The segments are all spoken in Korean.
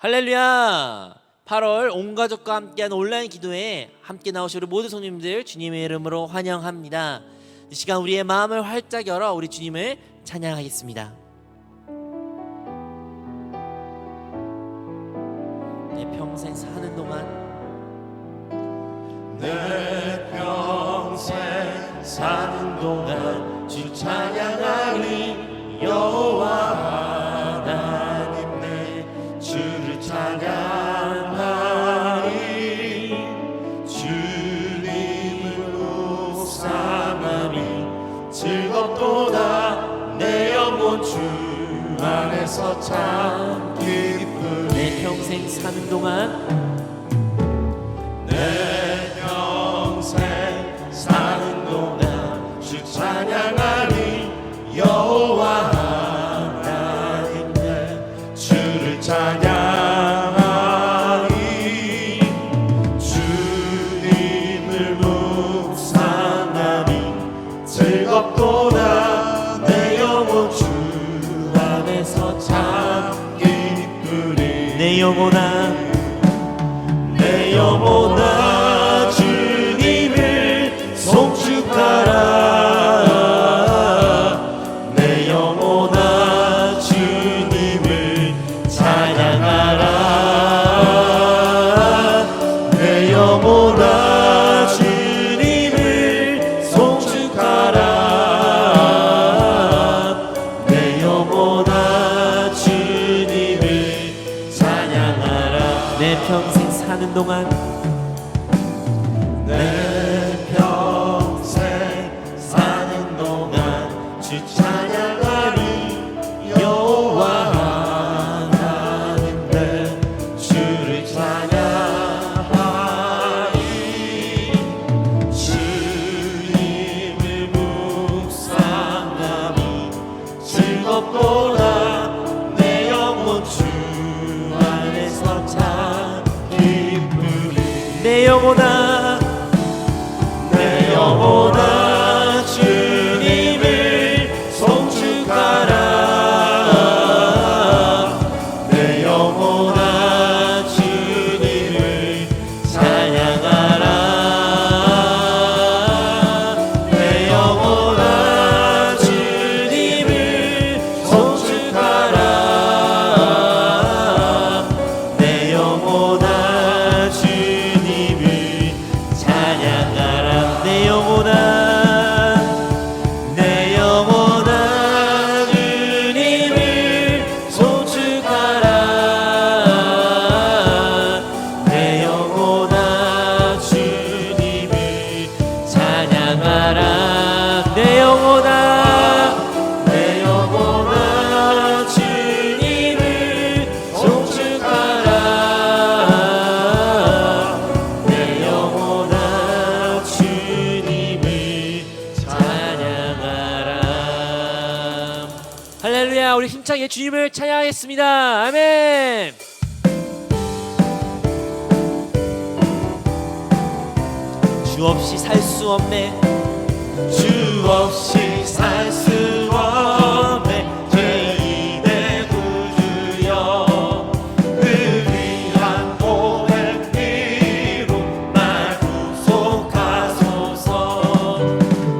할렐루야! 8월 온 가족과 함께한 온라인 기도에 함께 나오신 우리 모든 성님들 주님의 이름으로 환영합니다. 이 시간 우리의 마음을 활짝 열어 우리 주님을 찬양하겠습니다. 내 평생 사는 동안 내 평생 사는 동안 주 찬양하리. 여호와 하나님 내 주를 찬양하리. 주님을 묵상함이 즐겁도다. 내 영혼 주 안에서 참 기쁘리. 내 평생 사는 동안 내 평생 사는 동안 주 찬양하리. 여호와 하나님 내 주를 찬양하리. 주님을 묵상하니 즐겁도다. 내 영혼 주 안에서 참 기쁘리. 내 영혼아 내 영혼아 주님을 송축하라. 내 영혼아 주님을 찬양하라. 내 영혼아 주님을 송축하라. 내 영혼아 주님을 찬양하라. 내 평생 사는 동안 내 평생 사는 동안 주 찬양하리. 여호와 하나님 내 주를 찬양하리. 주님을 묵상하니 즐겁도다. 내 영혼 주 안에서 참 기쁘리. 내 영혼아 내 영혼아 주님을 송축하라. 내 영혼아 주님을 찬양하라. 내 영혼아 주님을 송축하라. 내 영혼아 주님을 찬양하라. 내 영혼아 내 영혼아 주님을 송축하라. 내 영혼아 주님을 찬양하라. 내 영혼아 내 영혼아 주님을 송축하라. 내 영혼아 주님을 찬양하라. 할렐루야. 우리 힘차게 주님을 찬양하겠습니다. 아멘. 주 없이 살 수 없네. 주 없이 살 수 없네. 죄인의 구주여 그 귀한 보혈 피로 날 구속하소서.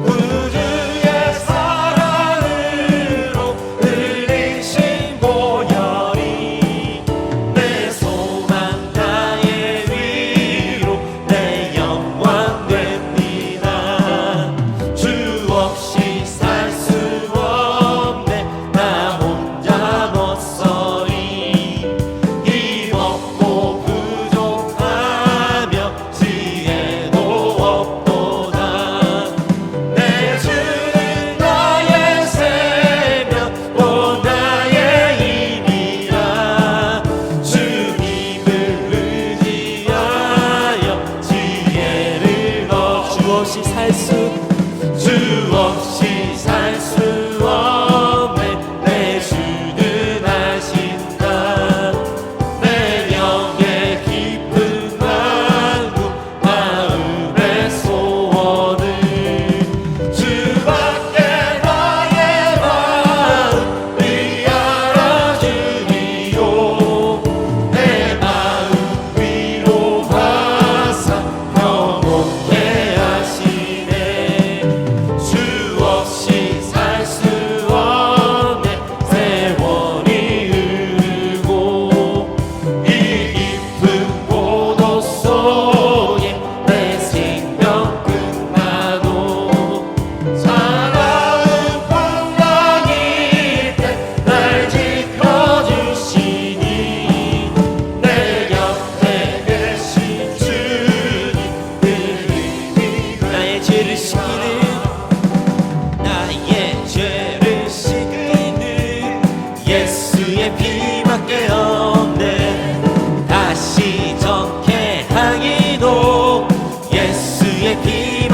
우주의 사랑으로 흘리신 보혈이 내 소망 나의 위로 내 영광 됩니다. 주 없이 살 수 없네. 나 혼자 못서리. 힘없고 부족하며 지혜도 없도다. 내 주는 나의 새벽 또 나의 힘이라. 주님을 의지하여 지혜를 얻. 주 없이 살 수 주 없이 살 수 없네. 내 주는 아신다. 내 영의 깊은 간구 마음의 소원을 주밖에 나의 마음이 알아주리요. 내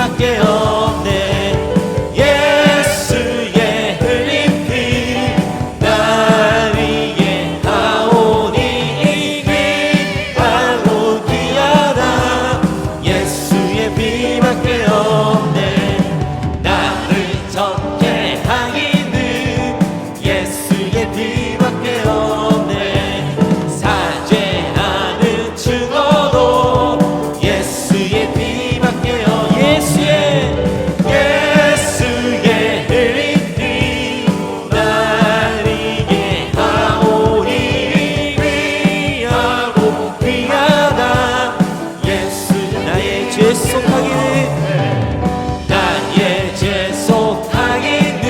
피밖에 없네. 예수의 흘린 피 날 위해 하오니 귀하고 귀하다. 예수의 피밖에 없네. 나를 적게 하기는 예수의 피밖에 없네. 사죄하는 증거도 예수의 피밖에 없네. 예수의 흘린 피 날 위해 하오니 귀하고 귀하다. 예수 나의 죄 속하기는 나의 죄 속하기는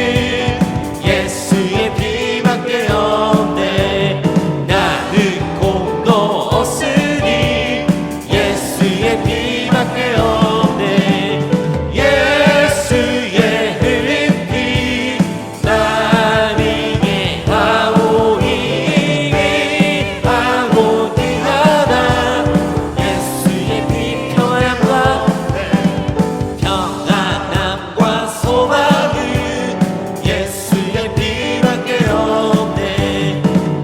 예수의 피밖에 없네. 나는 공도 없으니 예수의 피밖에 없네. 예수의 흘린 피 날 위해 하오니 귀하고 귀하다. 예수의 피 평안함과 소망은 예수의 피밖에 없네.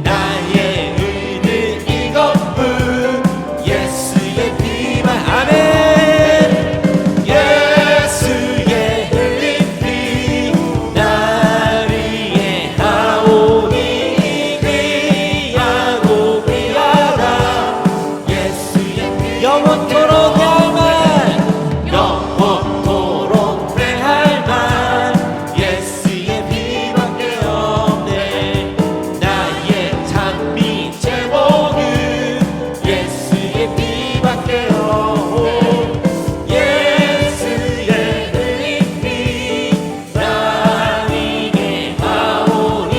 나의 의는 이것뿐 예수의 피만. 아멘. 예수의 흘린 피 날 위해 하오니 귀하고 귀하다. 예수의 피 영원토록 얄만 영원토록 내할만 예수의 피밖에 없네. 나의 찬미 제목은 예수의 피밖에 없네. 예수의 흘린 피 날 위해 하오니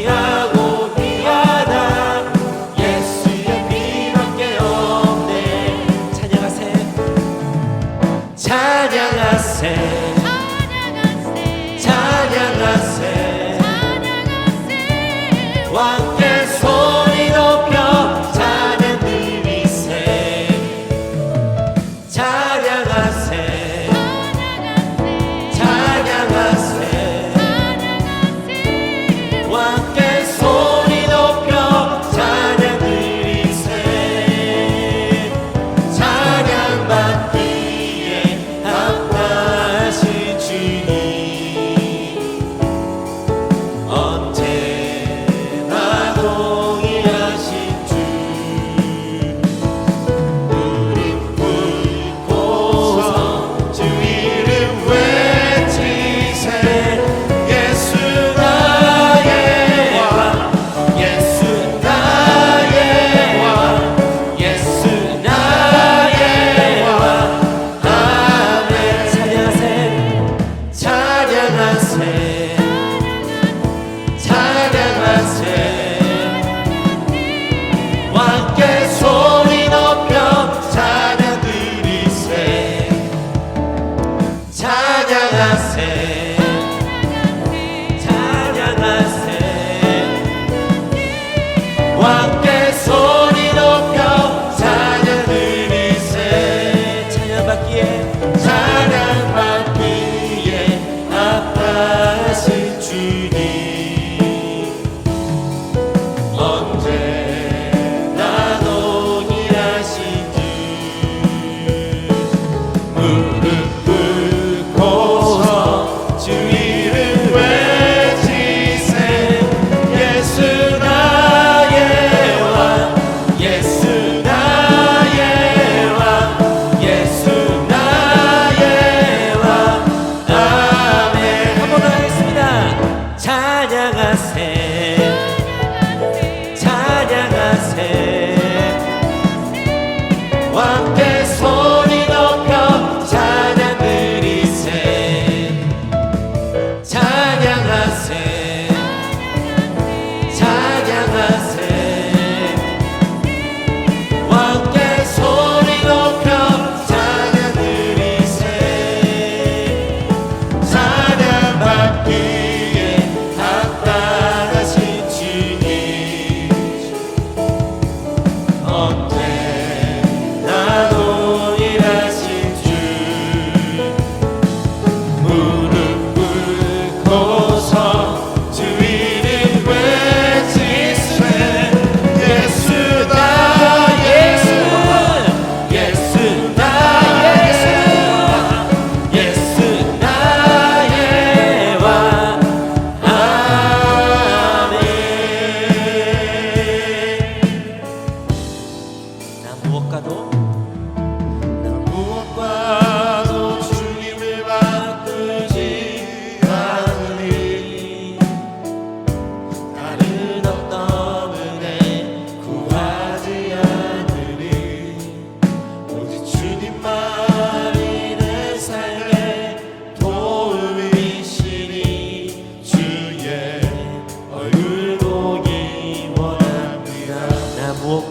귀하고 귀하다. 예수의 피밖에 없네. 찬양하세 찬양하세 찬양하세 왕께 소리 높여 찬양 드리세. 찬양하세 찬양하세 왕께 소리 높여 찬양 드리세. 찬양받기에 합당하신 주님 언제나 동의하신 주 무릎 꿇고서 주 이름 외치세. 예수 나의 왕 예수 나의 왕 예수 나의 왕. 아멘. 찬양하세 찬양하세 찬양하세 왕께 소리 높여 찬양 드리세. 찬양하세 찬양하세 왕께 소리 높여 찬양 드리세. 찬양받기에 합당하신 주님 언제나 동의하신 주 무릎 꿇고서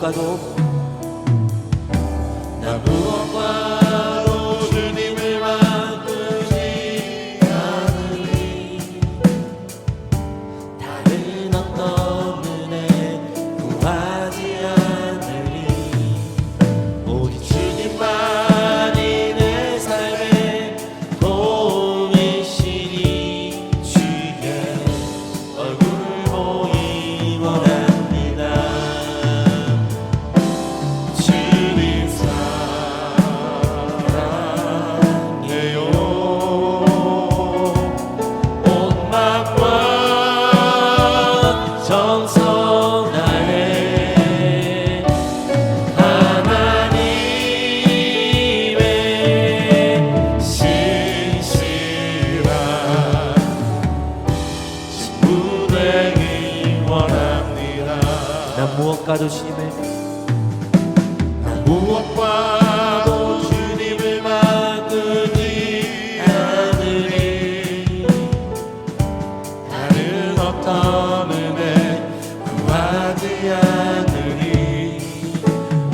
무엇과도 나 무엇과도 주님을 바꾸지 않으리. 다른 어떤 은혜 구하지 않으리. 오직 주님만이 내 삶의 도움이시니 주의 얼굴 보기 원합니다. 주님 사랑해요. 온 마음과 정성 다해 하나님의 신실한 친구 되기 원합니다. 난 무엇과도 주님을 무엇과도 주님을 바꾸지 않으리. 다른 어떤 은혜 구하지 않으리.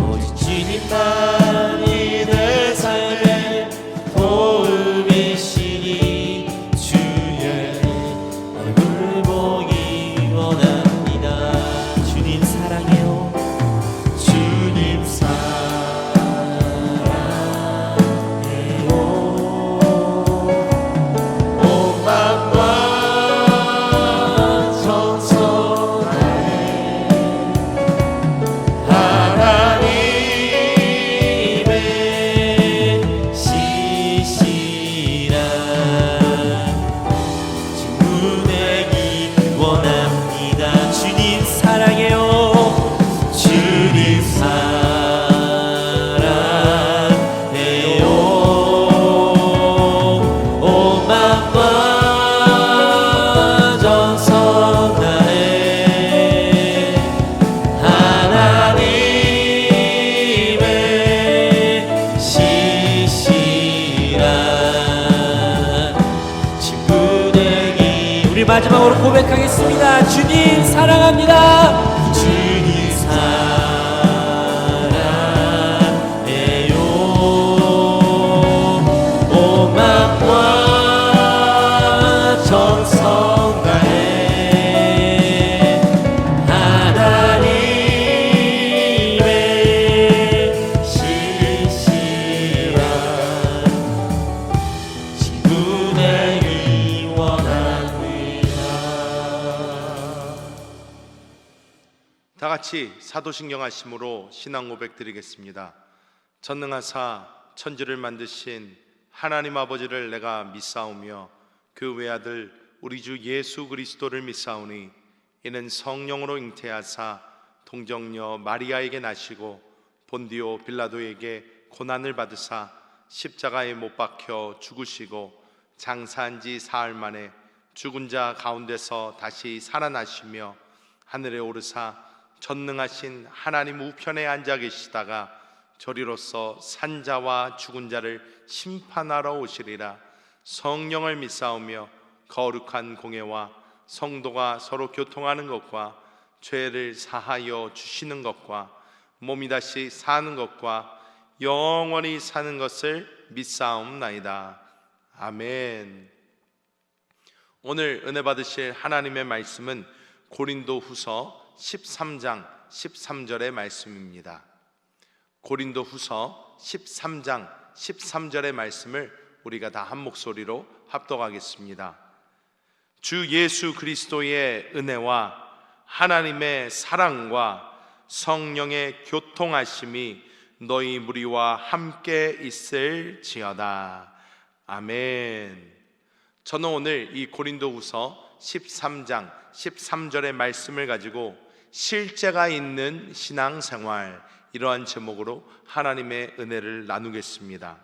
오직 주님만이 내 삶의 도움이시니 주의 얼굴 보기 원합니다. 주님 사랑해요. 주님 사랑해요. 온 마음과 정성 다해 하나님의 신실한 친구 되기 원합니다. 주님 사랑해요. 주님 사랑해요. 온 마음과 정성 다해 하나님의 신실한 친구 되기. 우리 마지막으로 고백하겠습니다. 주님 사랑합니다. 주님 사랑해요. 온 마음과 정성 다해 하나님의 신실한 친구 되기 원합니다. 다 같이 사도신경 하심으로 신앙 고백 드리겠습니다. 전능하사 천지를 만드신 하나님 아버지를 내가 믿사오며 그 외아들 우리 주 예수 그리스도를 믿사오니 이는 성령으로 잉태하사 동정녀 마리아에게 나시고 본디오 빌라도에게 고난을 받으사 십자가에 못 박혀 죽으시고 장사한 지 사흘 만에 죽은 자 가운데서 다시 살아나시며 하늘에 오르사 전능하신 하나님 우편에 앉아 계시다가 저리로서 산자와 죽은 자를 심판하러 오시리라. 성령을 믿사오며 거룩한 공예와 성도가 서로 교통하는 것과 죄를 사하여 주시는 것과 몸이 다시 사는 것과 영원히 사는 것을 믿사옵나이다. 아멘. 오늘 은혜 받으실 하나님의 말씀은 고린도후서 13장 13절의 말씀입니다. 고린도후서 13장 13절의 말씀을 우리가 다 한 목소리로 합독하겠습니다. 주 예수 그리스도의 은혜와 하나님의 사랑과 성령의 교통하심이 너희 무리와 함께 있을지어다. 아멘. 저는 오늘 이 고린도후서 13장 13절의 말씀을 가지고 실제가 있는 신앙생활, 이러한 제목으로 하나님의 은혜를 나누겠습니다.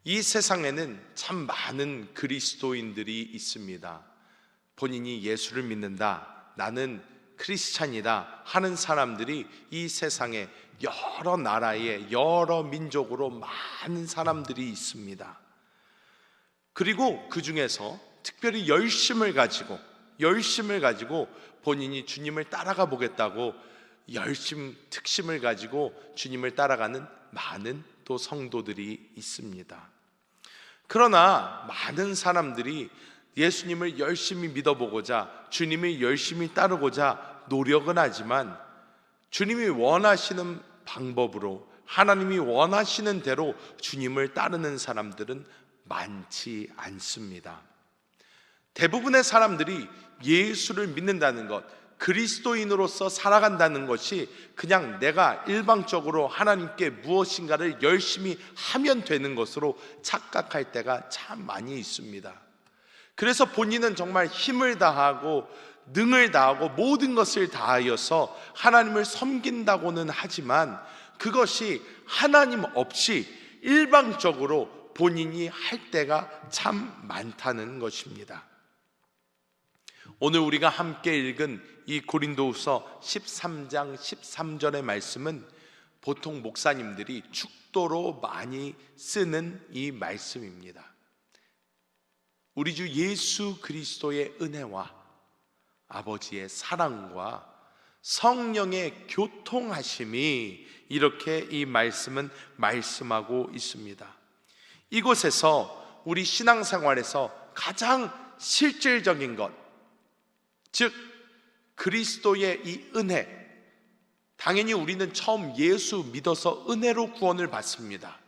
이 세상에는 참 많은 그리스도인들이 있습니다. 본인이 예수를 믿는다, 나는 크리스찬이다 하는 사람들이 이 세상에 여러 나라에 여러 민족으로 많은 사람들이 있습니다. 그리고 그 중에서 특별히 열심을 가지고 본인이 주님을 따라가 보겠다고 특심을 가지고 주님을 따라가는 많은 또 성도들이 있습니다. 그러나 많은 사람들이 예수님을 열심히 믿어보고자, 주님을 열심히 따르고자 노력은 하지만 주님이 원하시는 방법으로, 하나님이 원하시는 대로 주님을 따르는 사람들은 많지 않습니다. 대부분의 사람들이 예수를 믿는다는 것, 그리스도인으로서 살아간다는 것이 그냥 내가 일방적으로 하나님께 무엇인가를 열심히 하면 되는 것으로 착각할 때가 참 많이 있습니다. 그래서 본인은 정말 힘을 다하고 능을 다하고 모든 것을 다하여서 하나님을 섬긴다고는 하지만 그것이 하나님 없이 일방적으로 본인이 할 때가 참 많다는 것입니다. 오늘 우리가 함께 읽은 이 고린도후서 13장 13절의 말씀은 보통 목사님들이 축도로 많이 쓰는 이 말씀입니다. 우리 주 예수 그리스도의 은혜와 아버지의 사랑과 성령의 교통하심이, 이렇게 이 말씀은 말씀하고 있습니다. 이곳에서 우리 신앙생활에서 가장 실질적인 것, 즉 그리스도의 이 은혜, 당연히 우리는 처음 예수 믿어서 은혜로 구원을 받습니다.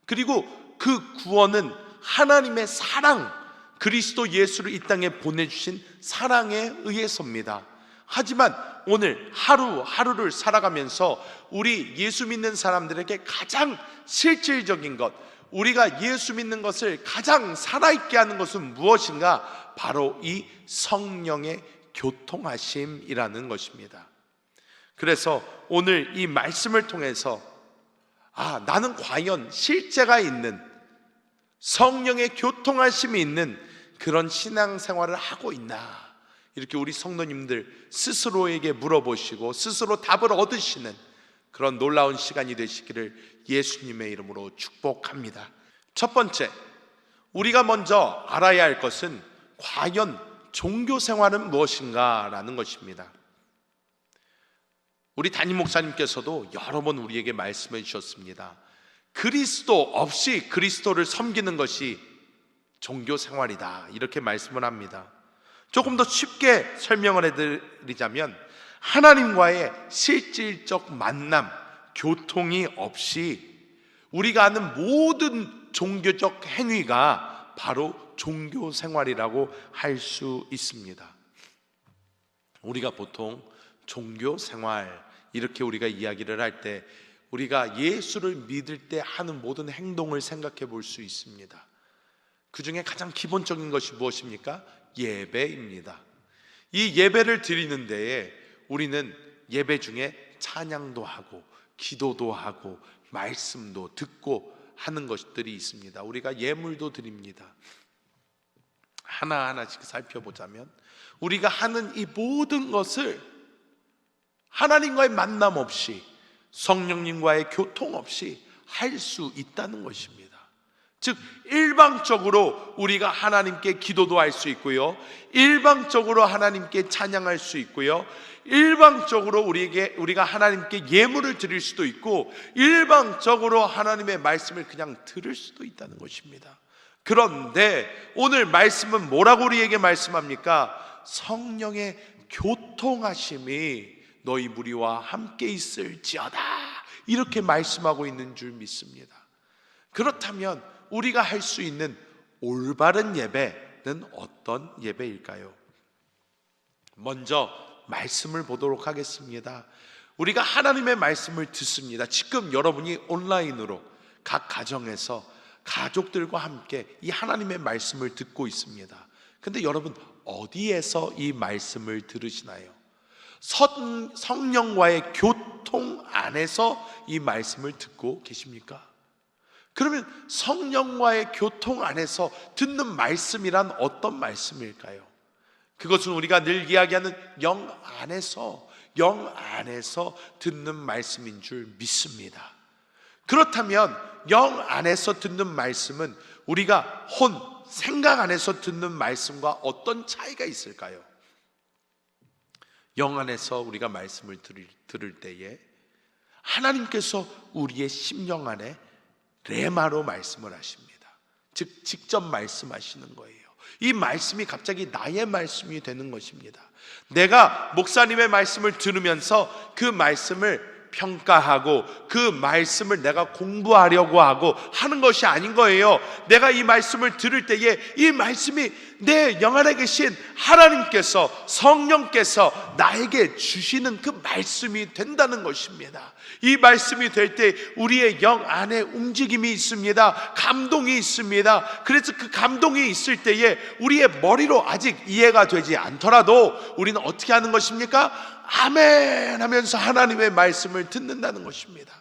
그리고 그 구원은 하나님의 사랑, 그리스도 예수를 이 땅에 보내주신 사랑에 의해서입니다. 하지만 오늘 하루하루를 살아가면서 우리 예수 믿는 사람들에게 가장 실질적인 것, 우리가 예수 믿는 것을 가장 살아있게 하는 것은 무엇인가? 바로 이 성령의 교통하심이라는 것입니다. 그래서 오늘 이 말씀을 통해서 나는 과연 실제가 있는 성령의 교통하심이 있는 그런 신앙생활을 하고 있나, 이렇게 우리 성도님들 스스로에게 물어보시고 스스로 답을 얻으시는 그런 놀라운 시간이 되시기를 예수님의 이름으로 축복합니다. 첫 번째, 우리가 먼저 알아야 할 것은 과연 종교생활은 무엇인가 라는 것입니다. 우리 담임 목사님께서도 여러 번 우리에게 말씀해 주셨습니다. 그리스도 없이 그리스도를 섬기는 것이 종교생활이다, 이렇게 말씀을 합니다. 조금 더 쉽게 설명을 해드리자면 하나님과의 실질적 만남, 교통이 없이 우리가 하는 모든 종교적 행위가 바로 종교생활이라고 할 수 있습니다. 우리가 보통 종교생활, 이렇게 우리가 이야기를 할 때 우리가 예수를 믿을 때 하는 모든 행동을 생각해 볼 수 있습니다. 그 중에 가장 기본적인 것이 무엇입니까? 예배입니다. 이 예배를 드리는 데에 우리는 예배 중에 찬양도 하고 기도도 하고 말씀도 듣고 하는 것들이 있습니다. 우리가 예물도 드립니다. 하나하나씩 살펴보자면 우리가 하는 이 모든 것을 하나님과의 만남 없이, 성령님과의 교통 없이 할 수 있다는 것입니다. 즉 일방적으로 우리가 하나님께 기도도 할 수 있고요, 일방적으로 하나님께 찬양할 수 있고요, 일방적으로 우리가 하나님께 예물을 드릴 수도 있고, 일방적으로 하나님의 말씀을 그냥 들을 수도 있다는 것입니다. 그런데 오늘 말씀은 뭐라고 우리에게 말씀합니까? 성령의 교통하심이 너희 무리와 함께 있을지어다, 이렇게 말씀하고 있는 줄 믿습니다. 그렇다면 우리가 할 수 있는 올바른 예배는 어떤 예배일까요? 먼저 말씀을 보도록 하겠습니다. 우리가 하나님의 말씀을 듣습니다. 지금 여러분이 온라인으로 각 가정에서 가족들과 함께 이 하나님의 말씀을 듣고 있습니다. 근데 여러분 어디에서 이 말씀을 들으시나요? 성령과의 교통 안에서 이 말씀을 듣고 계십니까? 그러면 성령과의 교통 안에서 듣는 말씀이란 어떤 말씀일까요? 그것은 우리가 늘 이야기하는 영 안에서 듣는 말씀인 줄 믿습니다. 그렇다면 영 안에서 듣는 말씀은 우리가 생각 안에서 듣는 말씀과 어떤 차이가 있을까요? 영 안에서 우리가 말씀을 들을 때에 하나님께서 우리의 심령 안에 레마로 말씀을 하십니다. 즉 직접 말씀하시는 거예요. 이 말씀이 갑자기 나의 말씀이 되는 것입니다. 내가 목사님의 말씀을 들으면서 그 말씀을 평가하고 그 말씀을 내가 공부하려고 하고 하는 것이 아닌 거예요. 내가 이 말씀을 들을 때에 이 말씀이 내 영 안에 계신 하나님께서, 성령께서 나에게 주시는 그 말씀이 된다는 것입니다. 이 말씀이 될 때 우리의 영 안에 움직임이 있습니다. 감동이 있습니다. 그래서 그 감동이 있을 때에 우리의 머리로 아직 이해가 되지 않더라도 우리는 어떻게 하는 것입니까? 아멘 하면서 하나님의 말씀을 듣는다는 것입니다.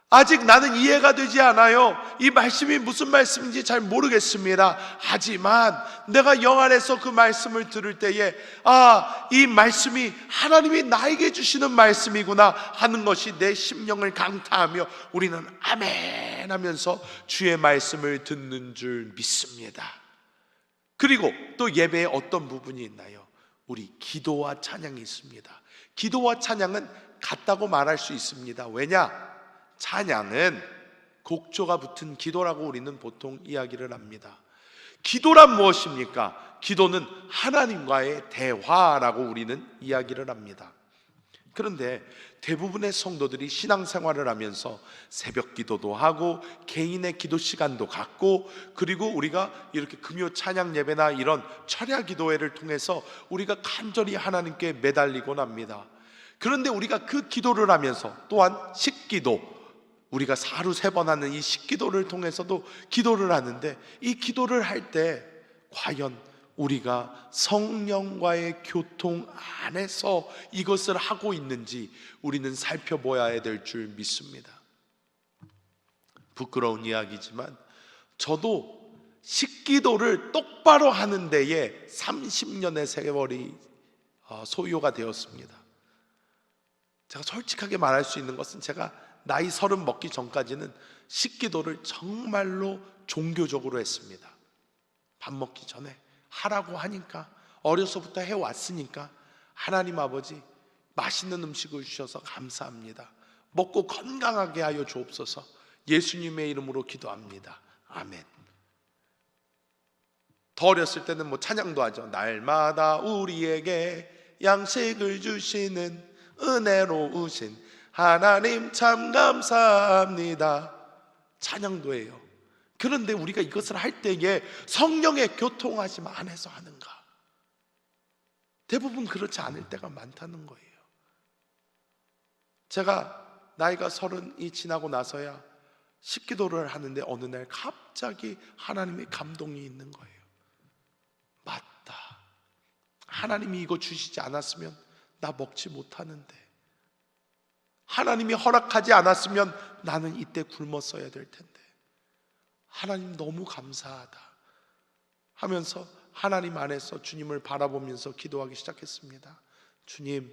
아직 나는 이해가 되지 않아요. 이 말씀이 무슨 말씀인지 잘 모르겠습니다. 하지만 내가 영 안에서 그 말씀을 들을 때에 이 말씀이 하나님이 나에게 주시는 말씀이구나 하는 것이 내 심령을 강타하며 우리는 아멘 하면서 주의 말씀을 듣는 줄 믿습니다. 그리고 또 예배에 어떤 부분이 있나요? 우리 기도와 찬양이 있습니다. 기도와 찬양은 같다고 말할 수 있습니다. 왜냐? 찬양은 곡조가 붙은 기도라고 우리는 보통 이야기를 합니다. 기도란 무엇입니까? 기도는 하나님과의 대화라고 우리는 이야기를 합니다. 그런데 대부분의 성도들이 신앙생활을 하면서 새벽 기도도 하고 개인의 기도 시간도 갖고, 그리고 우리가 이렇게 금요 찬양 예배나 이런 철야 기도회를 통해서 우리가 간절히 하나님께 매달리곤 합니다. 그런데 우리가 그 기도를 하면서 또한 식기도, 우리가 하루 3번 하는 이 식기도를 통해서도 기도를 하는데, 이 기도를 할 때 과연 우리가 성령과의 교통 안에서 이것을 하고 있는지 우리는 살펴봐야 될 줄 믿습니다. 부끄러운 이야기지만 저도 식기도를 똑바로 하는 데에 30년의 세월이 소요가 되었습니다. 제가 솔직하게 말할 수 있는 것은 제가 나이 30 먹기 전까지는 식기도를 정말로 종교적으로 했습니다. 밥 먹기 전에 하라고 하니까, 어려서부터 해왔으니까 하나님 아버지 맛있는 음식을 주셔서 감사합니다. 먹고 건강하게 하여 주옵소서. 예수님의 이름으로 기도합니다. 아멘. 더 어렸을 때는 찬양도 하죠. 날마다 우리에게 양식을 주시는 은혜로우신 하나님 참 감사합니다. 찬양도 해요. 그런데 우리가 이것을 할 때에 성령의 교통하심 안에서 하는가? 대부분 그렇지 않을 때가 많다는 거예요. 제가 나이가 30이 지나고 나서야 식기도를 하는데 어느 날 갑자기 하나님의 감동이 있는 거예요. 맞다. 하나님이 이거 주시지 않았으면 나 먹지 못하는데, 하나님이 허락하지 않았으면 나는 이때 굶었어야 될 텐데, 하나님 너무 감사하다 하면서 하나님 안에서 주님을 바라보면서 기도하기 시작했습니다. 주님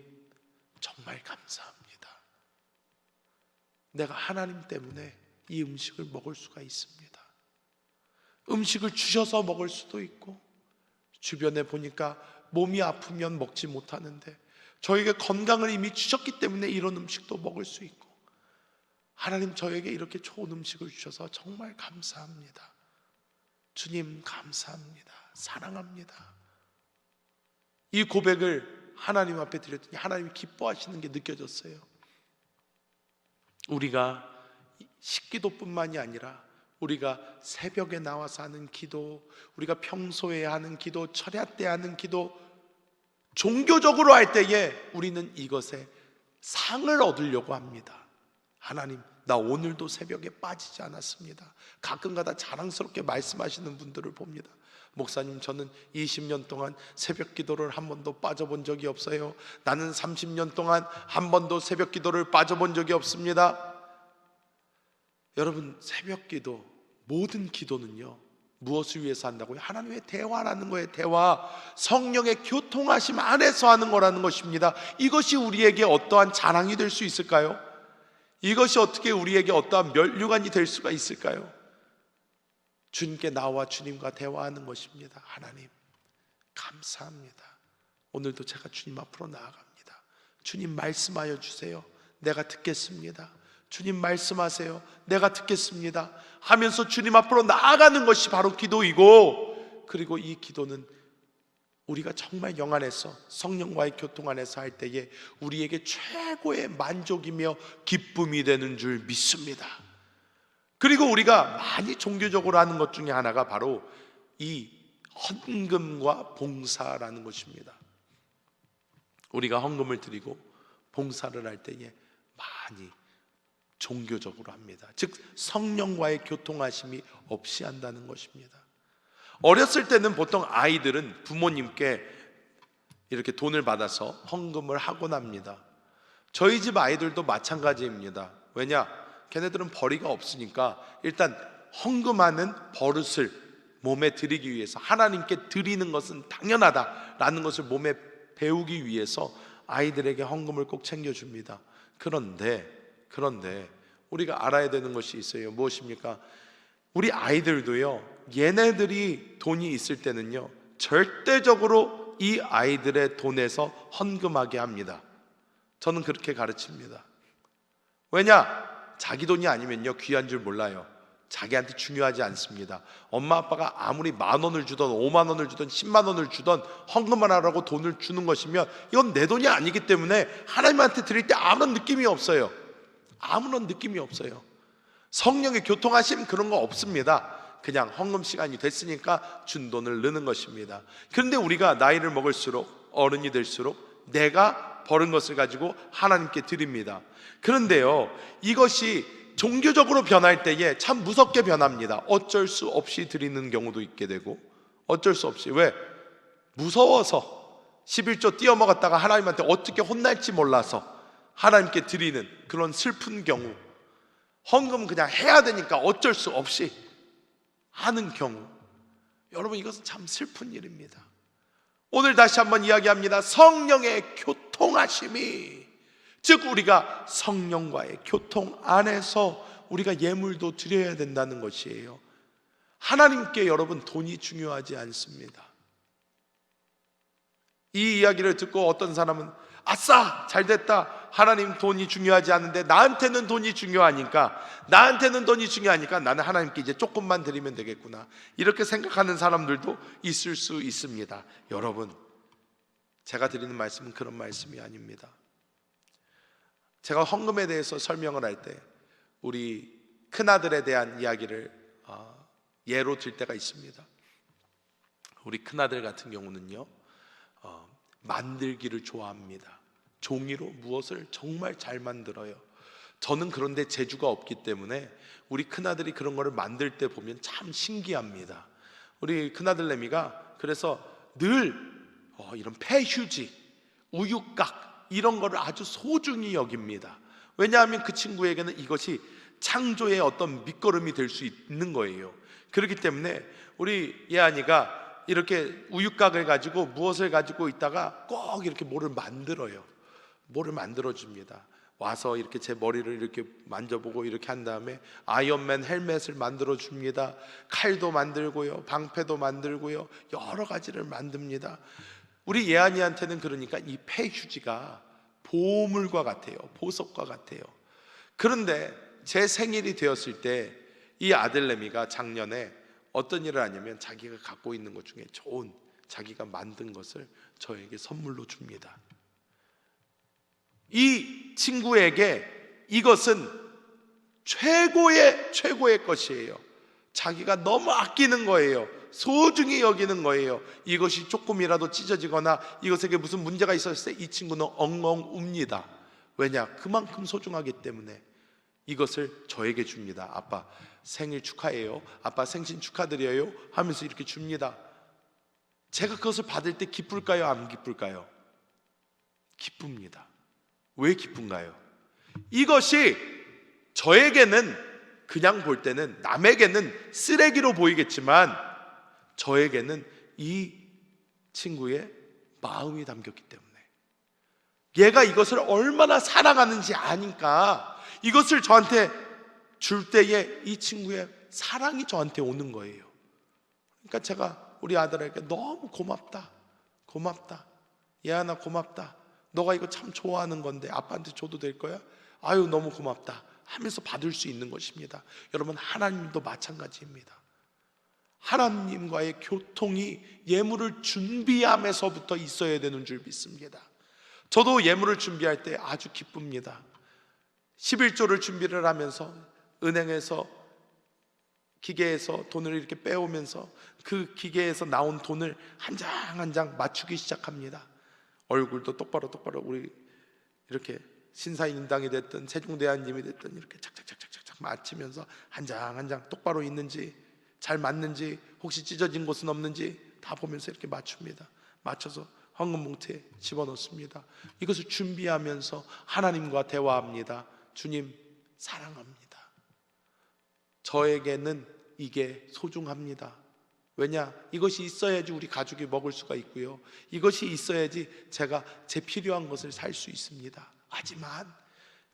정말 감사합니다. 내가 하나님 때문에 이 음식을 먹을 수가 있습니다. 음식을 주셔서 먹을 수도 있고, 주변에 보니까 몸이 아프면 먹지 못하는데 저에게 건강을 이미 주셨기 때문에 이런 음식도 먹을 수 있고, 하나님 저에게 이렇게 좋은 음식을 주셔서 정말 감사합니다. 주님 감사합니다. 사랑합니다. 이 고백을 하나님 앞에 드렸더니 하나님이 기뻐하시는 게 느껴졌어요. 우리가 식기도뿐만이 아니라 우리가 새벽에 나와서 하는 기도, 우리가 평소에 하는 기도, 철야 때 하는 기도, 종교적으로 할 때에 우리는 이것에 상을 얻으려고 합니다. 하나님, 나 오늘도 새벽에 빠지지 않았습니다. 가끔가다 자랑스럽게 말씀하시는 분들을 봅니다. 목사님, 저는 20년 동안 새벽 기도를 한 번도 빠져본 적이 없어요. 나는 30년 동안 한 번도 새벽 기도를 빠져본 적이 없습니다. 여러분, 새벽 기도, 모든 기도는요, 무엇을 위해서 한다고요? 하나님의 대화라는 거예요. 대화, 성령의 교통하심 안에서 하는 거라는 것입니다. 이것이 우리에게 어떠한 자랑이 될 수 있을까요? 이것이 어떻게 우리에게 어떠한 면류관이 될 수가 있을까요? 주님께 나와 주님과 대화하는 것입니다. 하나님 감사합니다. 오늘도 제가 주님 앞으로 나아갑니다. 주님 말씀하여 주세요. 내가 듣겠습니다. 주님 말씀하세요. 내가 듣겠습니다 하면서 주님 앞으로 나아가는 것이 바로 기도이고, 그리고 이 기도는 우리가 정말 영 안에서 성령과의 교통 안에서 할 때에 우리에게 최고의 만족이며 기쁨이 되는 줄 믿습니다. 그리고 우리가 많이 종교적으로 하는 것 중에 하나가 바로 이 헌금과 봉사라는 것입니다. 우리가 헌금을 드리고 봉사를 할 때에 많이 종교적으로 합니다. 즉 성령과의 교통하심이 없이 한다는 것입니다. 어렸을 때는 보통 아이들은 부모님께 이렇게 돈을 받아서 헌금을 하곤 합니다. 저희 집 아이들도 마찬가지입니다. 왜냐? 걔네들은 벌이가 없으니까 일단 헌금하는 버릇을 몸에 들이기 위해서, 하나님께 드리는 것은 당연하다라는 것을 몸에 배우기 위해서 아이들에게 헌금을 꼭 챙겨줍니다. 그런데 우리가 알아야 되는 것이 있어요. 무엇입니까? 우리 아이들도요, 얘네들이 돈이 있을 때는요 절대적으로 이 아이들의 돈에서 헌금하게 합니다. 저는 그렇게 가르칩니다. 왜냐? 자기 돈이 아니면요 귀한 줄 몰라요. 자기한테 중요하지 않습니다. 엄마 아빠가 아무리 10,000원을 주던 50,000원을 주던 100,000원을 주던 헌금을 하라고 돈을 주는 것이면 이건 내 돈이 아니기 때문에 하나님한테 드릴 때 아무런 느낌이 없어요. 아무런 느낌이 없어요. 성령의 교통하심 그런 거 없습니다. 그냥 헌금 시간이 됐으니까 준 돈을 넣는 것입니다. 그런데 우리가 나이를 먹을수록, 어른이 될수록 내가 벌은 것을 가지고 하나님께 드립니다. 그런데요, 이것이 종교적으로 변할 때에 참 무섭게 변합니다. 어쩔 수 없이 드리는 경우도 있게 되고, 어쩔 수 없이. 왜? 무서워서 11조 띄어먹었다가 하나님한테 어떻게 혼날지 몰라서 하나님께 드리는 그런 슬픈 경우, 헌금은 그냥 해야 되니까 어쩔 수 없이 하는 경우, 여러분 이것은 참 슬픈 일입니다. 오늘 다시 한번 이야기합니다. 성령의 교통하심이, 즉 우리가 성령과의 교통 안에서 우리가 예물도 드려야 된다는 것이에요. 하나님께 여러분 돈이 중요하지 않습니다. 이 이야기를 듣고 어떤 사람은 아싸 잘됐다, 하나님 돈이 중요하지 않은데 나한테는 돈이 중요하니까 나는 하나님께 이제 조금만 드리면 되겠구나, 이렇게 생각하는 사람들도 있을 수 있습니다. 여러분, 제가 드리는 말씀은 그런 말씀이 아닙니다. 제가 헌금에 대해서 설명을 할 때 우리 큰아들에 대한 이야기를 예로 들 때가 있습니다. 우리 큰아들 같은 경우는요 만들기를 좋아합니다. 종이로 무엇을 정말 잘 만들어요. 저는 그런데 재주가 없기 때문에 우리 큰아들이 그런 거를 만들 때 보면 참 신기합니다. 우리 큰아들 내미가 그래서 늘 이런 폐휴지, 우유곽 이런 거를 아주 소중히 여깁니다. 왜냐하면 그 친구에게는 이것이 창조의 어떤 밑거름이 될 수 있는 거예요. 그렇기 때문에 우리 예안이가 이렇게 우유곽을 가지고 무엇을 가지고 있다가 꼭 이렇게 뭐를 만들어요. 뭐를 만들어줍니다. 와서 이렇게 제 머리를 이렇게 만져보고 이렇게 한 다음에 아이언맨 헬멧을 만들어줍니다. 칼도 만들고요, 방패도 만들고요, 여러 가지를 만듭니다. 우리 예안이한테는 그러니까 이 폐휴지가 보물과 같아요. 보석과 같아요. 그런데 제 생일이 되었을 때 이 아들내미가 작년에 어떤 일을 하냐면 자기가 갖고 있는 것 중에 좋은, 자기가 만든 것을 저에게 선물로 줍니다. 이 친구에게 이것은 최고의 것이에요. 자기가 너무 아끼는 거예요. 소중히 여기는 거예요. 이것이 조금이라도 찢어지거나 이것에게 무슨 문제가 있었을 때 이 친구는 엉엉 웁니다. 왜냐? 그만큼 소중하기 때문에 이것을 저에게 줍니다. 아빠 생일 축하해요, 아빠 생신 축하드려요 하면서 이렇게 줍니다. 제가 그것을 받을 때 기쁠까요? 안 기쁠까요? 기쁩니다. 왜 기쁜가요? 이것이 저에게는 그냥 볼 때는, 남에게는 쓰레기로 보이겠지만 저에게는 이 친구의 마음이 담겼기 때문에, 얘가 이것을 얼마나 사랑하는지 아니까 이것을 저한테 줄 때에 이 친구의 사랑이 저한테 오는 거예요. 그러니까 제가 우리 아들에게 너무 고맙다 얘야 나 고맙다, 너가 이거 참 좋아하는 건데 아빠한테 줘도 될 거야? 아유 너무 고맙다 하면서 받을 수 있는 것입니다. 여러분, 하나님도 마찬가지입니다. 하나님과의 교통이 예물을 준비함에서부터 있어야 되는 줄 믿습니다. 저도 예물을 준비할 때 아주 기쁩니다. 11조를 준비를 하면서 은행에서 기계에서 돈을 이렇게 빼오면서 그 기계에서 나온 돈을 한 장 한 장 맞추기 시작합니다. 얼굴도 똑바로 우리 이렇게 신사임당이 됐든 세종대왕님이 됐든 이렇게 착착착착착 맞추면서 한 장 한 장 똑바로 있는지 잘 맞는지 혹시 찢어진 곳은 없는지 다 보면서 이렇게 맞춥니다. 맞춰서 황금 봉투에 집어넣습니다. 이것을 준비하면서 하나님과 대화합니다. 주님 사랑합니다. 저에게는 이게 소중합니다. 왜냐? 이것이 있어야지 우리 가족이 먹을 수가 있고요, 이것이 있어야지 제가 제 필요한 것을 살 수 있습니다. 하지만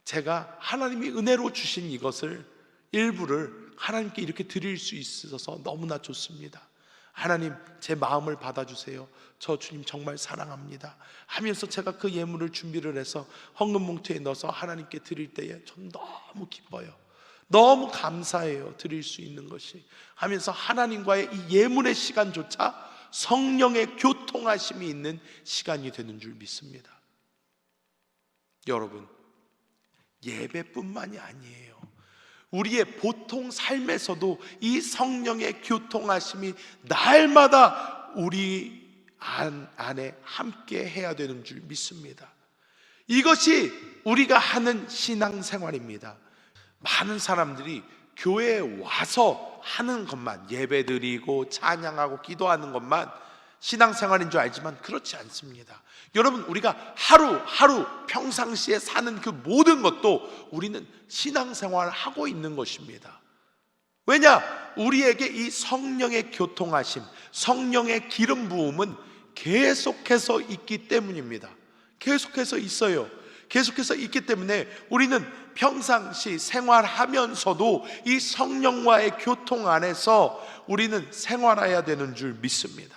제가 하나님이 은혜로 주신 이것을 일부를 하나님께 이렇게 드릴 수 있어서 너무나 좋습니다. 하나님 제 마음을 받아주세요. 저 주님 정말 사랑합니다 하면서 제가 그 예물을 준비를 해서 헌금 봉투에 넣어서 하나님께 드릴 때에 전 너무 기뻐요. 너무 감사해요. 드릴 수 있는 것이 하면서 하나님과의 이 예물의 시간조차 성령의 교통하심이 있는 시간이 되는 줄 믿습니다. 여러분, 예배뿐만이 아니에요. 우리의 보통 삶에서도 이 성령의 교통하심이 날마다 우리 안에 함께 해야 되는 줄 믿습니다. 이것이 우리가 하는 신앙생활입니다. 많은 사람들이 교회에 와서 하는 것만, 예배드리고 찬양하고 기도하는 것만 신앙생활인 줄 알지만 그렇지 않습니다. 여러분, 우리가 하루하루 평상시에 사는 그 모든 것도 우리는 신앙생활을 하고 있는 것입니다. 왜냐? 우리에게 이 성령의 교통하심, 성령의 기름 부음은 계속해서 있기 때문입니다. 계속해서 있어요. 계속해서 있기 때문에 우리는 평상시 생활하면서도 이 성령과의 교통 안에서 우리는 생활해야 되는 줄 믿습니다.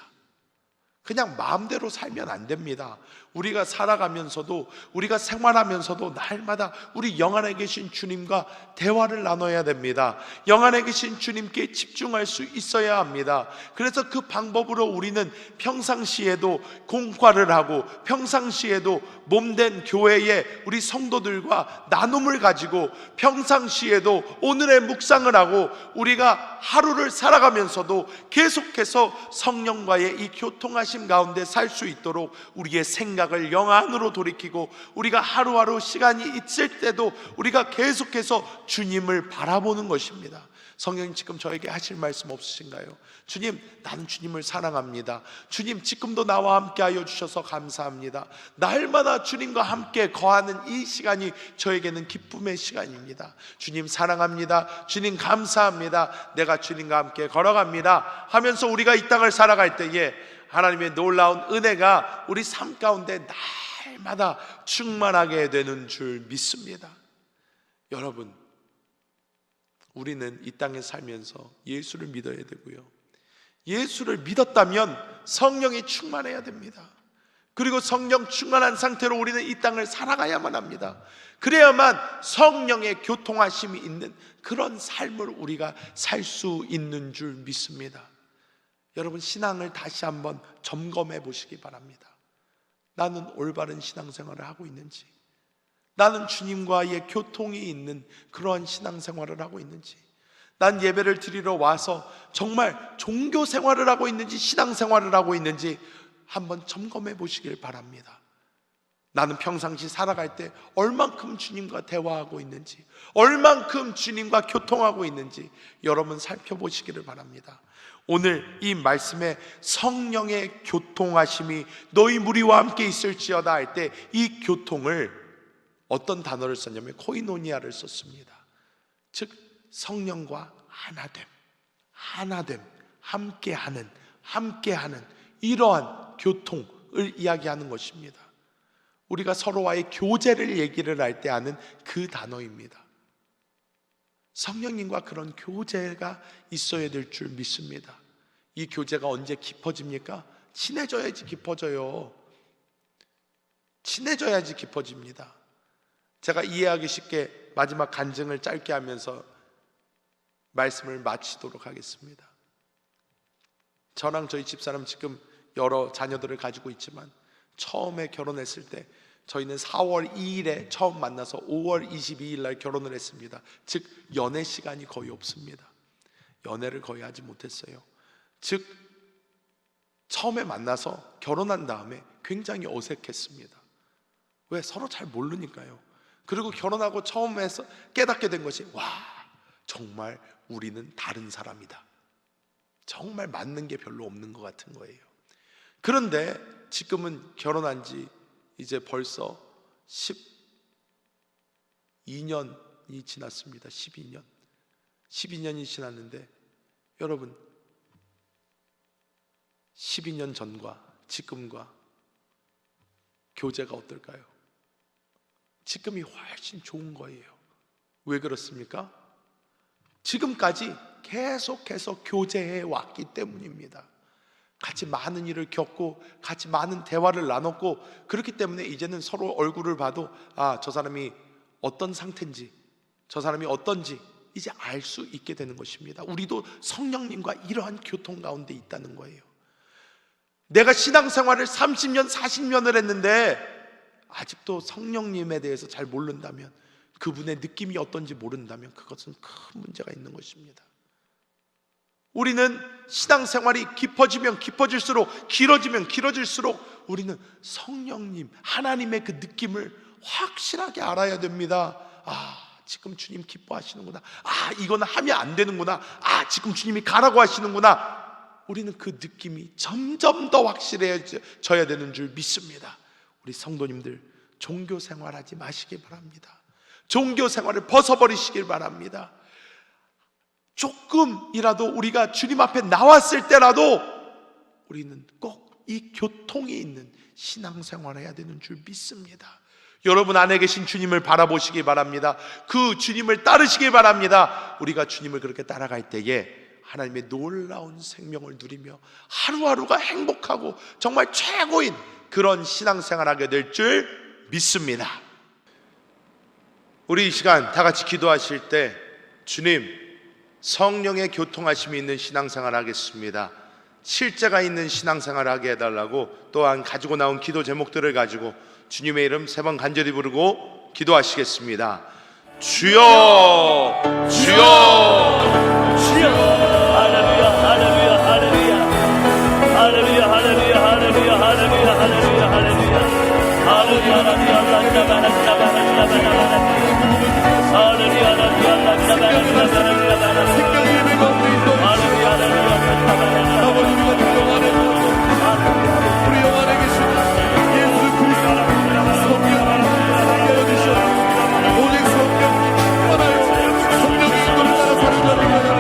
그냥 마음대로 살면 안 됩니다. 우리가 살아가면서도, 우리가 생활하면서도 날마다 우리 영 안에 계신 주님과 대화를 나눠야 됩니다. 영 안에 계신 주님께 집중할 수 있어야 합니다. 그래서 그 방법으로 우리는 평상시에도 공과를 하고 평상시에도 몸된 교회에 우리 성도들과 나눔을 가지고 평상시에도 오늘의 묵상을 하고 우리가 하루를 살아가면서도 계속해서 성령과의 이 교통하심 가운데 살 수 있도록 우리의 생각을 영 안으로 돌이키고 우리가 하루하루 시간이 있을 때도 우리가 계속해서 주님을 바라보는 것입니다. 성령님 지금 저에게 하실 말씀 없으신가요? 주님, 나는 주님을 사랑합니다. 주님, 지금도 나와 함께 하여 주셔서 감사합니다. 날마다 주님과 함께 거하는 이 시간이 저에게는 기쁨의 시간입니다. 주님 사랑합니다. 주님 감사합니다. 내가 주님과 함께 걸어갑니다 하면서 우리가 이 땅을 살아갈 때에 하나님의 놀라운 은혜가 우리 삶 가운데 날마다 충만하게 되는 줄 믿습니다. 여러분, 우리는 이 땅에 살면서 예수를 믿어야 되고요, 예수를 믿었다면 성령이 충만해야 됩니다. 그리고 성령 충만한 상태로 우리는 이 땅을 살아가야만 합니다. 그래야만 성령의 교통하심이 있는 그런 삶을 우리가 살 수 있는 줄 믿습니다. 여러분, 신앙을 다시 한번 점검해 보시기 바랍니다. 나는 올바른 신앙생활을 하고 있는지, 나는 주님과의 교통이 있는 그러한 신앙생활을 하고 있는지, 난 예배를 드리러 와서 정말 종교생활을 하고 있는지 신앙생활을 하고 있는지 한번 점검해 보시길 바랍니다. 나는 평상시 살아갈 때 얼만큼 주님과 대화하고 있는지, 얼만큼 주님과 교통하고 있는지 여러분 살펴보시기를 바랍니다. 오늘 이 말씀에 성령의 교통하심이 너희 무리와 함께 있을지어다 할 때 이 교통을 어떤 단어를 썼냐면 코이노니아를 썼습니다. 즉 성령과 하나됨, 함께하는 이러한 교통을 이야기하는 것입니다. 우리가 서로와의 교제를 얘기를 할 때 하는 그 단어입니다. 성령님과 그런 교제가 있어야 될 줄 믿습니다. 이 교제가 언제 깊어집니까? 친해져야지 깊어져요. 친해져야지 깊어집니다. 제가 이해하기 쉽게 마지막 간증을 짧게 하면서 말씀을 마치도록 하겠습니다. 저랑 저희 집사람 지금 여러 자녀들을 가지고 있지만 처음에 결혼했을 때 저희는 4월 2일에 처음 만나서 5월 22일 날 결혼을 했습니다. 즉 연애 시간이 거의 없습니다. 연애를 거의 하지 못했어요. 즉 처음에 만나서 결혼한 다음에 굉장히 어색했습니다. 왜? 서로 잘 모르니까요. 그리고 결혼하고 처음 해서 깨닫게 된 것이, 와, 정말 우리는 다른 사람이다. 정말 맞는 게 별로 없는 것 같은 거예요. 그런데 지금은 결혼한 지 이제 벌써 12년이 지났습니다. 12년이 지났는데 여러분, 12년 전과 지금과 교제가 어떨까요? 지금이 훨씬 좋은 거예요. 왜 그렇습니까? 지금까지 계속해서 교제해 왔기 때문입니다. 같이 많은 일을 겪고 같이 많은 대화를 나눴고, 그렇기 때문에 이제는 서로 얼굴을 봐도 저 사람이 어떤 상태인지, 저 사람이 어떤지 이제 알 수 있게 되는 것입니다. 우리도 성령님과 이러한 교통 가운데 있다는 거예요. 내가 신앙생활을 30년, 40년을 했는데 아직도 성령님에 대해서 잘 모른다면, 그분의 느낌이 어떤지 모른다면 그것은 큰 문제가 있는 것입니다. 우리는 신앙생활이 깊어지면 깊어질수록, 길어지면 길어질수록 우리는 성령님, 하나님의 그 느낌을 확실하게 알아야 됩니다. 지금 주님 기뻐하시는구나. 이거는 하면 안 되는구나. 지금 주님이 가라고 하시는구나. 우리는 그 느낌이 점점 더 확실해져야 되는 줄 믿습니다. 우리 성도님들, 종교 생활하지 마시길 바랍니다. 종교 생활을 벗어버리시길 바랍니다. 조금이라도 우리가 주님 앞에 나왔을 때라도 우리는 꼭 이 교통이 있는 신앙생활을 해야 되는 줄 믿습니다. 여러분 안에 계신 주님을 바라보시기 바랍니다. 그 주님을 따르시기 바랍니다. 우리가 주님을 그렇게 따라갈 때에 하나님의 놀라운 생명을 누리며 하루하루가 행복하고 정말 최고인 그런 신앙생활하게 될 줄 믿습니다. 우리 이 시간 다 같이 기도하실 때, 주님, 성령의 교통하심이 있는 신앙생활 하겠습니다. 실제가 있는 신앙생활 하게 해달라고, 또한 가지고 나온 기도 제목들을 가지고 주님의 이름 3번 간절히 부르고 기도하시겠습니다. 주여, 주여, 주여. 할렐루야, 할렐루야, 할렐루야. 할렐루야, 할렐루야, 할렐루야, 할렐루야, 할렐루야, 할렐루야. 할렐루야, 할렐루야, 우리 영 안에 계신 예수 그리스도 성령을 살게 해주셔서 오직 성령 하나님 성령의 인도를 따라 사는 자를 위하여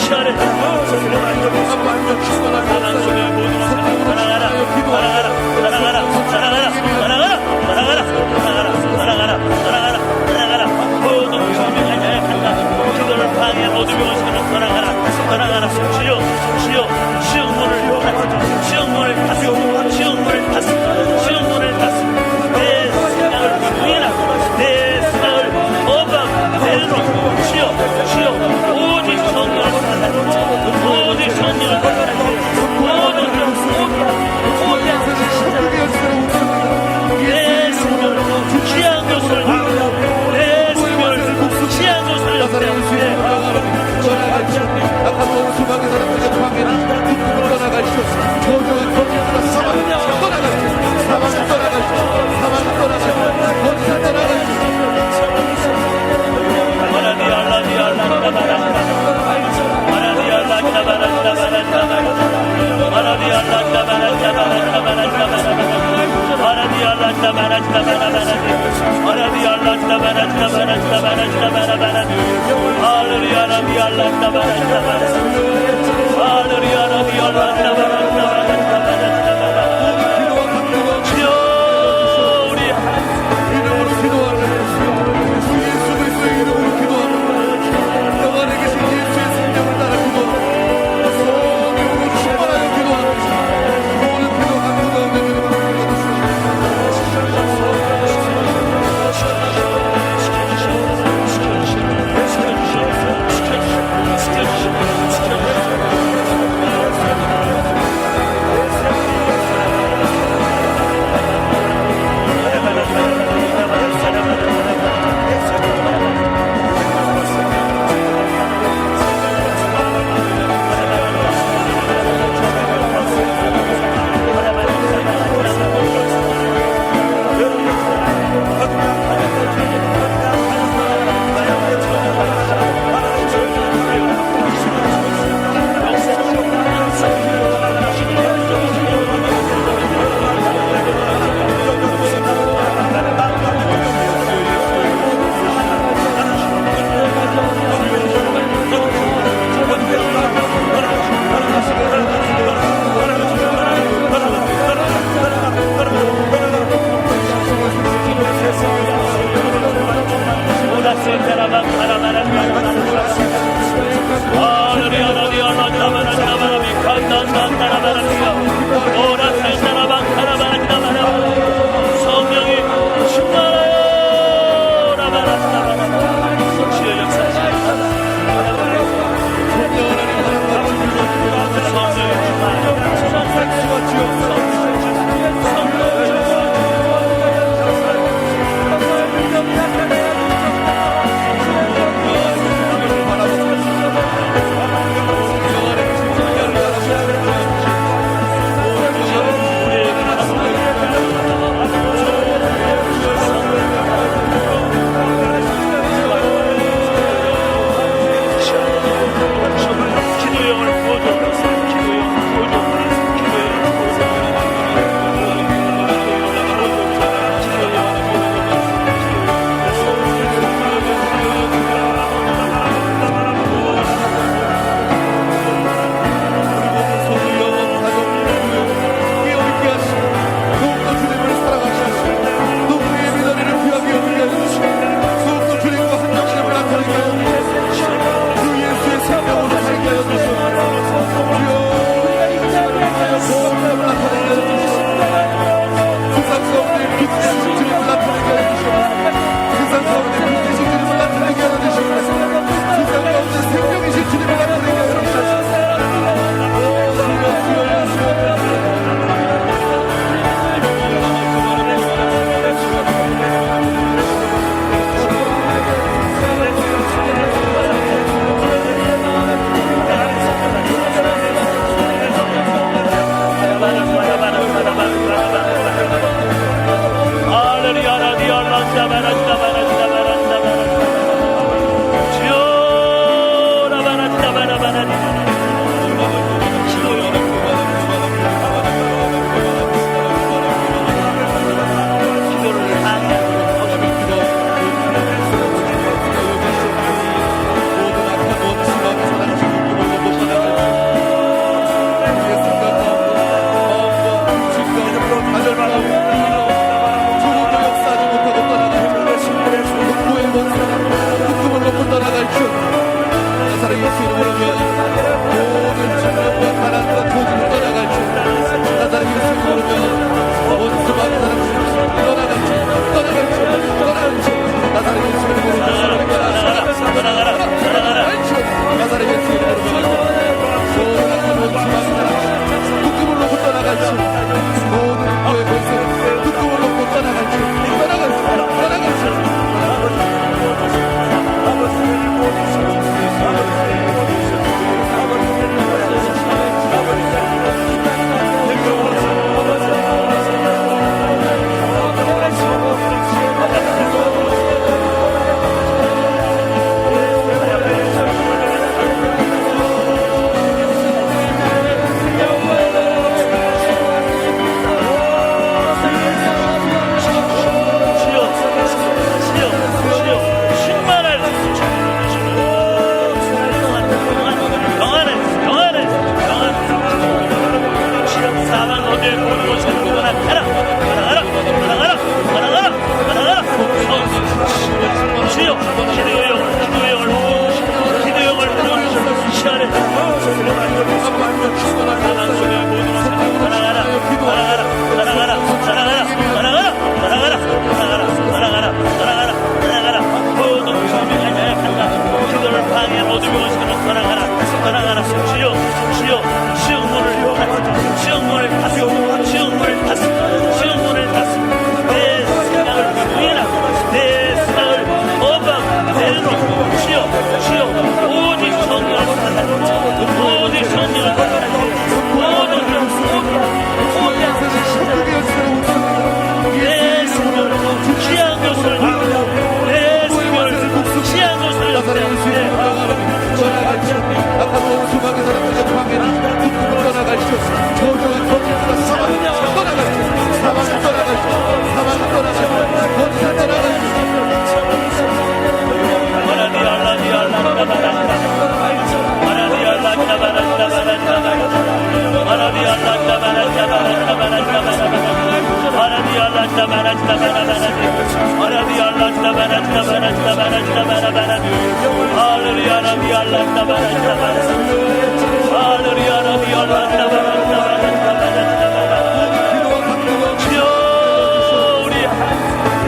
시간에 성령 안정이 사랑하는 모든 사랑하라 사랑하라 사랑하라 사랑하라 사랑하라 사랑하라 사랑하라 사랑하라 사랑하라 모든 성령의 자에 간다 기도를 방해 모든 병신으로 사랑하라 사랑하라 주여 주여 시험문을 이용하소서 시험문을 닫소 시험문을 닫소 시험문을 닫소 내 생각을 부인하고 내 생각을 거부하고 내로 주여 주여 오직 성령을 사랑하라 오직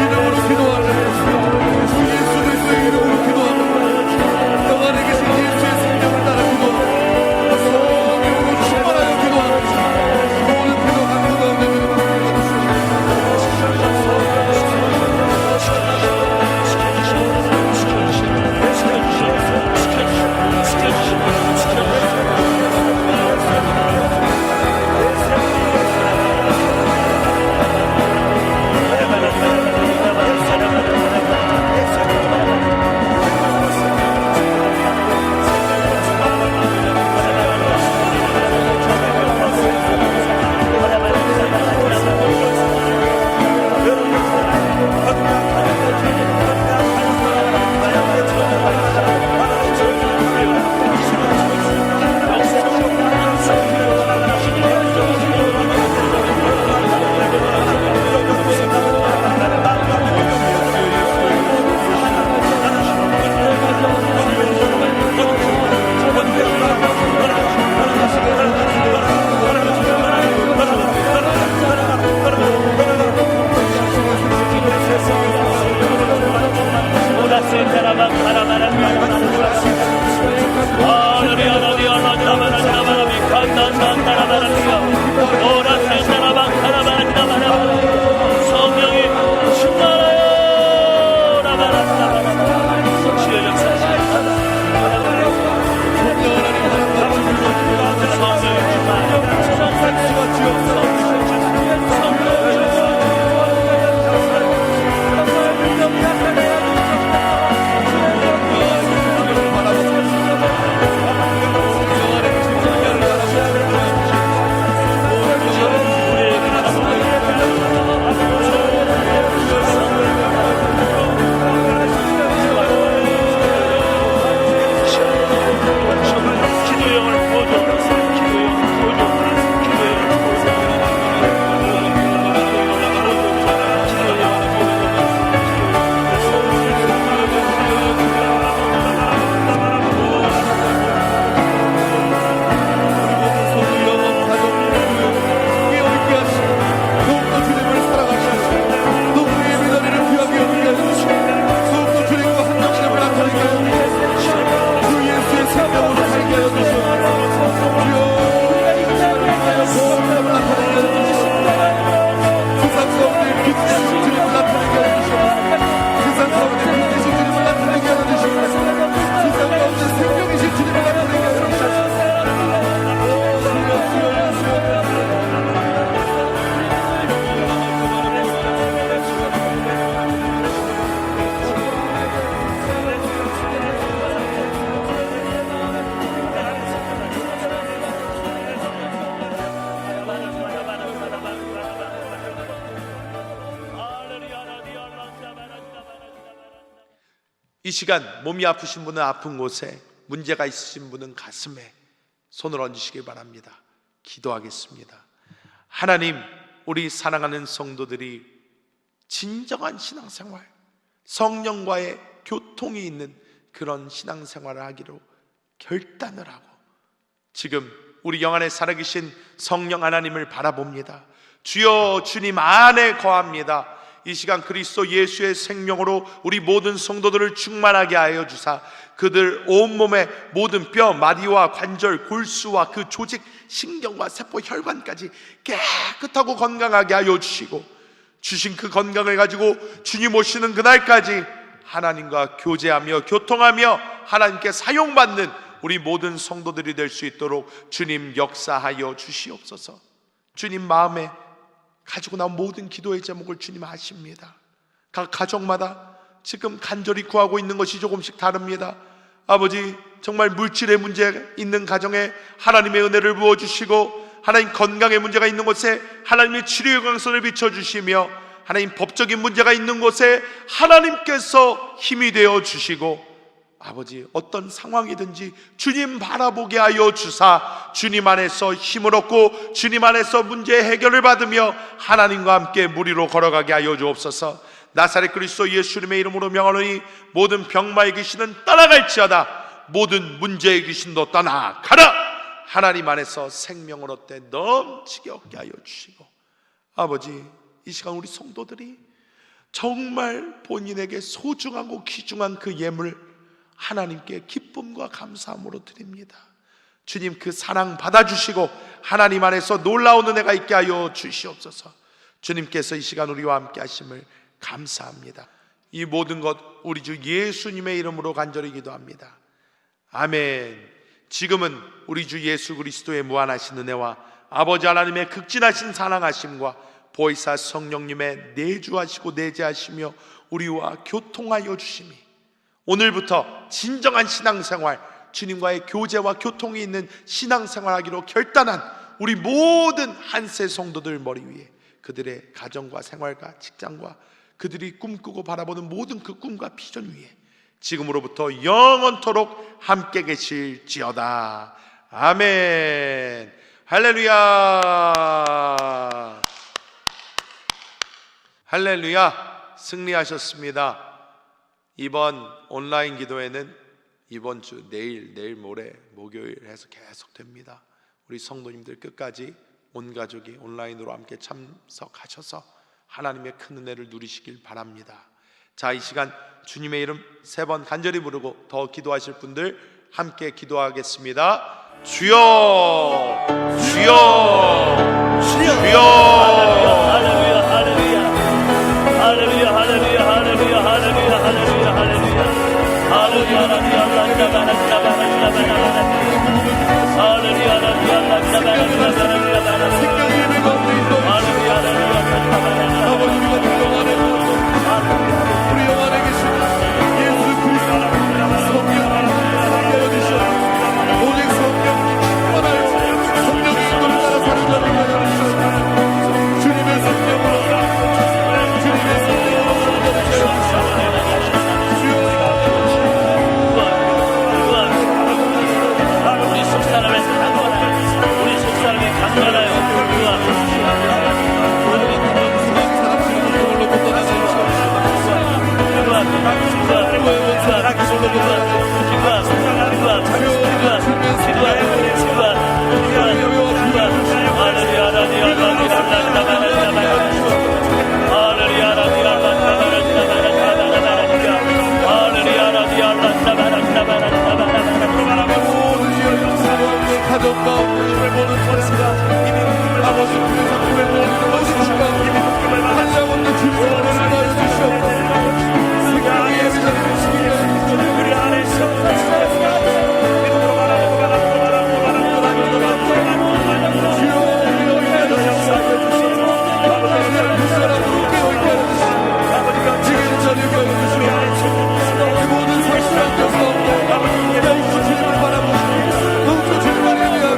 이름으로 기도하는 주 예수 그리스도의 이름으로 기도하는 영 안에 계신 예수의 생명을 따라 기도하는 성령으로 충만하여 기도하는 모든 기도 간구 가운데 이름으로 이 시간 몸이 아프신 분은 아픈 곳에, 문제가 있으신 분은 가슴에 손을 얹으시기 바랍니다. 기도하겠습니다. 하나님, 우리 사랑하는 성도들이 진정한 신앙생활, 성령과의 교통이 있는 그런 신앙생활을 하기로 결단을 하고 지금 우리 영 안에 살아계신 성령 하나님을 바라봅니다. 주여, 주님 안에 거합니다. 이 시간 그리스도 예수의 생명으로 우리 모든 성도들을 충만하게 하여 주사 그들 온몸의 모든 뼈, 마디와 관절, 골수와 그 조직, 신경과 세포, 혈관까지 깨끗하고 건강하게 하여 주시고, 주신 그 건강을 가지고 주님 오시는 그날까지 하나님과 교제하며 교통하며 하나님께 사용받는 우리 모든 성도들이 될 수 있도록 주님 역사하여 주시옵소서. 주님 마음에 가지고 나온 모든 기도의 제목을 주님 아십니다. 각 가정마다 지금 간절히 구하고 있는 것이 조금씩 다릅니다. 아버지, 정말 물질의 문제 있는 가정에 하나님의 은혜를 부어주시고, 하나님 건강의 문제가 있는 곳에 하나님의 치료의 광선을 비춰주시며, 하나님 법적인 문제가 있는 곳에 하나님께서 힘이 되어 주시고, 아버지 어떤 상황이든지 주님 바라보게 하여 주사 주님 안에서 힘을 얻고 주님 안에서 문제 해결을 받으며 하나님과 함께 무리로 걸어가게 하여 주옵소서. 나사렛 그리스도 예수님의 이름으로 명하노니 모든 병마의 귀신은 떠나갈지어다. 모든 문제의 귀신도 떠나가라. 하나님 안에서 생명을 얻되 넘치게 얻게 하여 주시고, 아버지, 이 시간 우리 성도들이 정말 본인에게 소중하고 귀중한 그 예물 하나님께 기쁨과 감사함으로 드립니다. 주님, 그 사랑 받아주시고 하나님 안에서 놀라운 은혜가 있게 하여 주시옵소서. 주님께서 이 시간 우리와 함께 하심을 감사합니다. 이 모든 것 우리 주 예수님의 이름으로 간절히 기도합니다. 아멘. 지금은 우리 주 예수 그리스도의 무한하신 은혜와 아버지 하나님의 극진하신 사랑하심과 보혜사 성령님의 내주하시고 내재하시며 우리와 교통하여 주심이, 오늘부터 진정한 신앙생활, 주님과의 교제와 교통이 있는 신앙생활하기로 결단한 우리 모든 한세 성도들 머리 위에 그들의 가정과 생활과 직장과 그들이 꿈꾸고 바라보는 모든 그 꿈과 비전 위에 지금으로부터 영원토록 함께 계실지어다. 아멘. 할렐루야. 할렐루야. 승리하셨습니다. 이번 온라인 기도회는 이번 주 내일 모레 목요일 해서 계속 됩니다. 우리 성도님들 끝까지 온 가족이 온라인으로 함께 참석하셔서 하나님의 큰 은혜를 누리시길 바랍니다. 자, 이 시간 주님의 이름 3번 간절히 부르고 더 기도하실 분들 함께 기도하겠습니다. 주여, 주여, 주여. 할렐루야, 할렐루야, 할렐루야, 할렐루야, 할렐루야, 할렐루야, 할렐루야, 할렐루야, 생명의 예배 가운데 인도하시옵소서. 아버지, 우리가 동안에 우리 영 안에 계신 예수 그리스도 성령 함께하여 주시옵소서. 오직 성령 충만하여 성령의 인도를 따라 사는 자를 하여 주시옵소서. 주님의 성령으로 주님의 성령으로 우리 속사람의 강건하여, 우리 속사람의 강건하여, 가정 가운데 힘을 보는 사람과 아버지 그래서 힘을 보는 것이니까 한장 없는 주님의 은혜를 하여 주시옵소서. 생명의 예배자를 주시기에 우리 안에서 주님을 바라보시고 주님만에 대한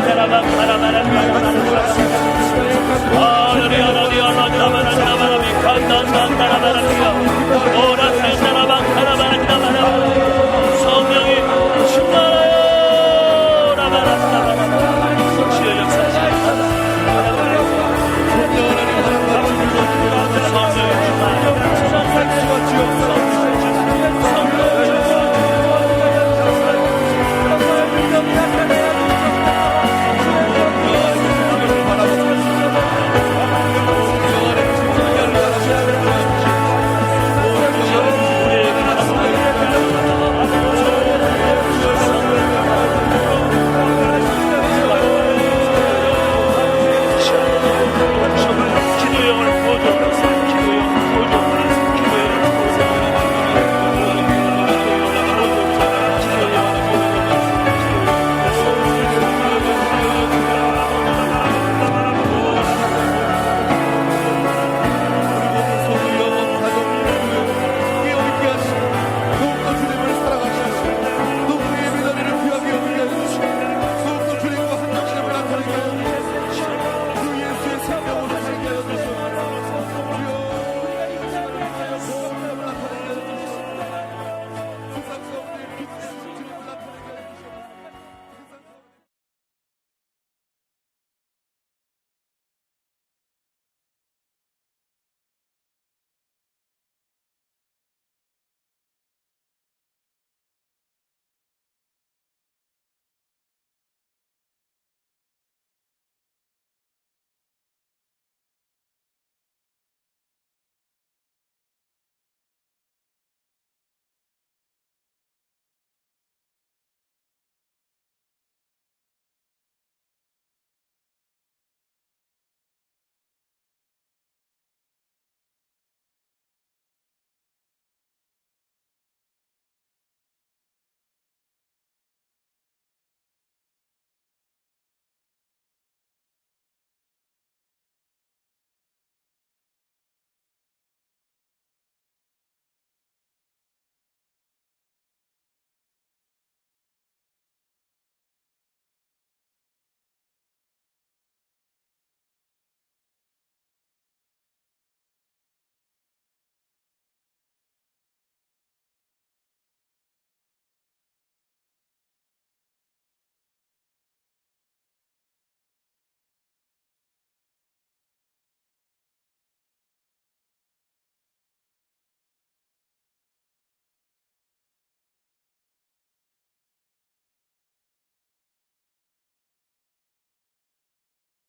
바라바